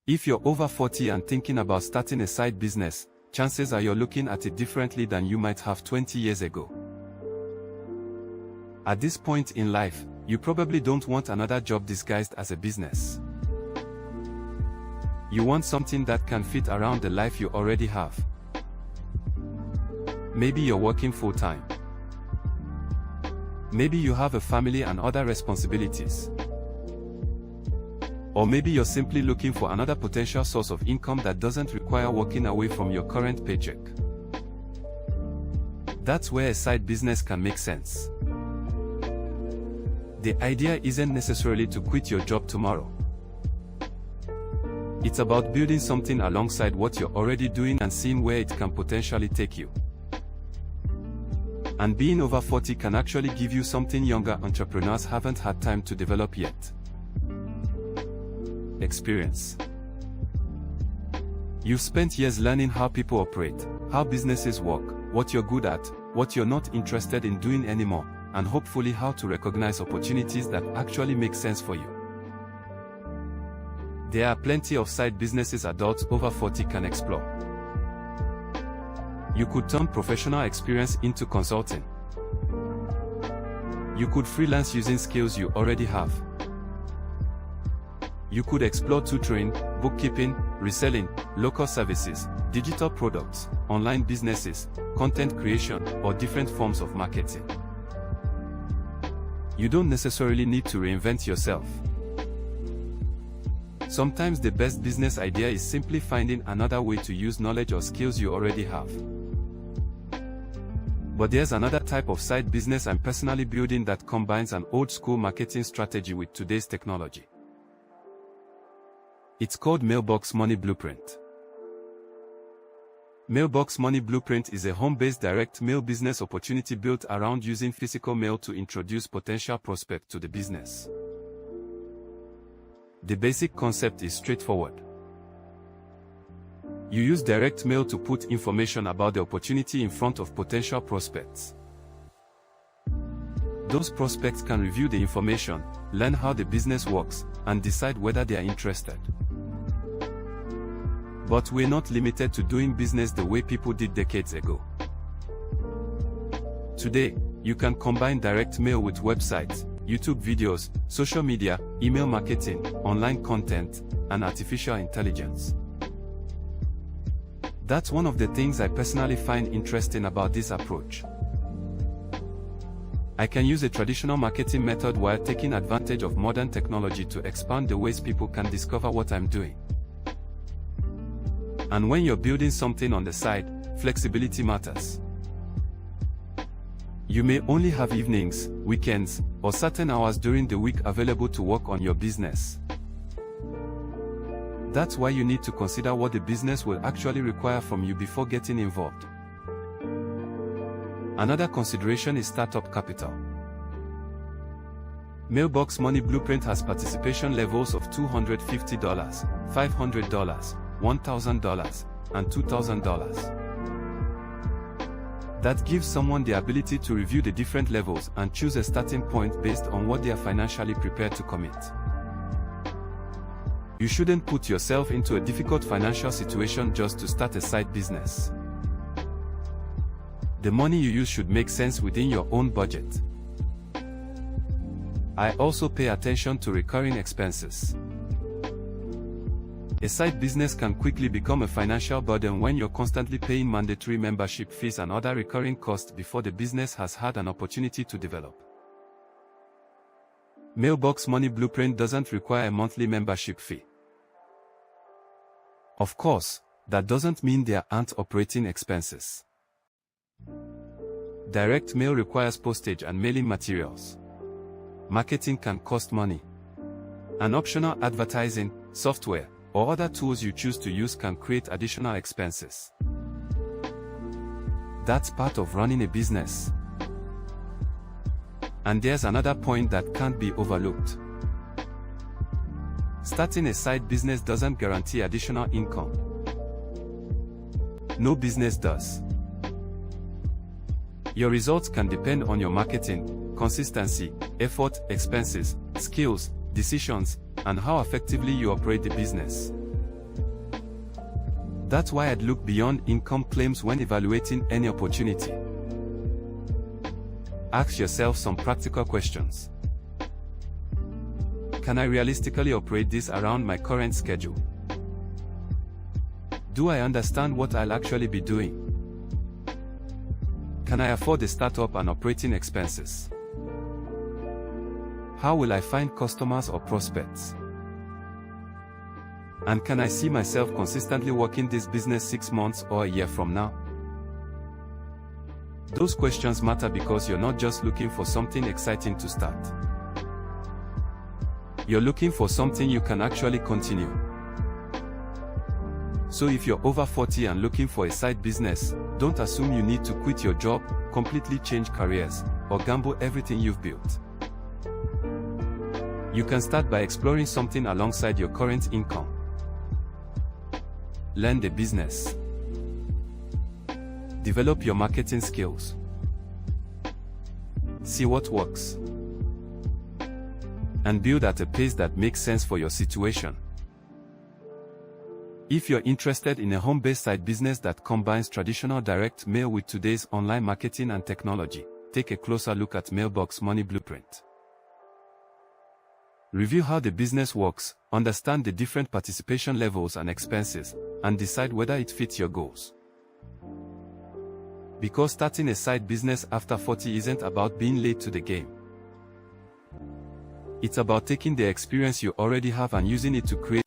If you're over 40 and thinking about starting a side business, chances are you're looking at it differently than you might have 20 years ago. At this point in life, you probably don't want another job disguised as a business. You want something that can fit around the life you already have. Maybe you're working full-time. Maybe you have a family and other responsibilities. Or maybe you're simply looking for another potential source of income that doesn't require walking away from your current paycheck. That's where a side business can make sense. The idea isn't necessarily to quit your job tomorrow. It's about building something alongside what you're already doing and seeing where it can potentially take you. And being over 40 can actually give you something younger entrepreneurs haven't had time to develop yet. Experience. You've spent years learning how people operate, how businesses work, what you're good at, what you're not interested in doing anymore, and hopefully how to recognize opportunities that actually make sense for you. There are plenty of side businesses adults over 40 can explore. You could turn professional experience into consulting. You could freelance using skills you already have. You could explore tutoring, bookkeeping, reselling, local services, digital products, online businesses, content creation, or different forms of marketing. You don't necessarily need to reinvent yourself. Sometimes the best business idea is simply finding another way to use knowledge or skills you already have. But there's another type of side business I'm personally building that combines an old-school marketing strategy with today's technology. It's called Mailbox Money Blueprint. Mailbox Money Blueprint is a home-based direct mail business opportunity built around using physical mail to introduce potential prospects to the business. The basic concept is straightforward. You use direct mail to put information about the opportunity in front of potential prospects. Those prospects can review the information, learn how the business works, and decide whether they are interested. But we're not limited to doing business the way people did decades ago. Today, you can combine direct mail with websites, YouTube videos, social media, email marketing, online content, and artificial intelligence. That's one of the things I personally find interesting about this approach. I can use a traditional marketing method while taking advantage of modern technology to expand the ways people can discover what I'm doing. And when you're building something on the side, flexibility matters. You may only have evenings, weekends, or certain hours during the week available to work on your business. That's why you need to consider what the business will actually require from you before getting involved. Another consideration is startup capital. Mailbox Money Blueprint has participation levels of $250, $500, $1,000, and $2,000. That gives someone the ability to review the different levels and choose a starting point based on what they are financially prepared to commit. You shouldn't put yourself into a difficult financial situation just to start a side business. The money you use should make sense within your own budget. I also pay attention to recurring expenses. A side business can quickly become a financial burden when you're constantly paying mandatory membership fees and other recurring costs before the business has had an opportunity to develop. Mailbox Money Blueprint doesn't require a monthly membership fee. Of course, that doesn't mean there aren't operating expenses. Direct mail requires postage and mailing materials. Marketing can cost money. And optional advertising, software, or other tools you choose to use can create additional expenses. That's part of running a business. And there's another point that can't be overlooked. Starting a side business doesn't guarantee additional income. No business does. Your results can depend on your marketing, consistency, effort, expenses, skills, decisions, and how effectively you operate the business. That's why I'd look beyond income claims when evaluating any opportunity. Ask yourself some practical questions. Can I realistically operate this around my current schedule? Do I understand what I'll actually be doing? Can I afford the startup and operating expenses? How will I find customers or prospects? And can I see myself consistently working this business 6 months or a year from now? Those questions matter because you're not just looking for something exciting to start. You're looking for something you can actually continue. So if you're over 40 and looking for a side business, don't assume you need to quit your job, completely change careers, or gamble everything you've built. You can start by exploring something alongside your current income. Learn the business. Develop your marketing skills. See what works. And build at a pace that makes sense for your situation. If you're interested in a home-based side business that combines traditional direct mail with today's online marketing and technology, take a closer look at Mailbox Money Blueprint. Review how the business works, understand the different participation levels and expenses, and decide whether it fits your goals. Because starting a side business after 40 isn't about being late to the game. It's about taking the experience you already have and using it to create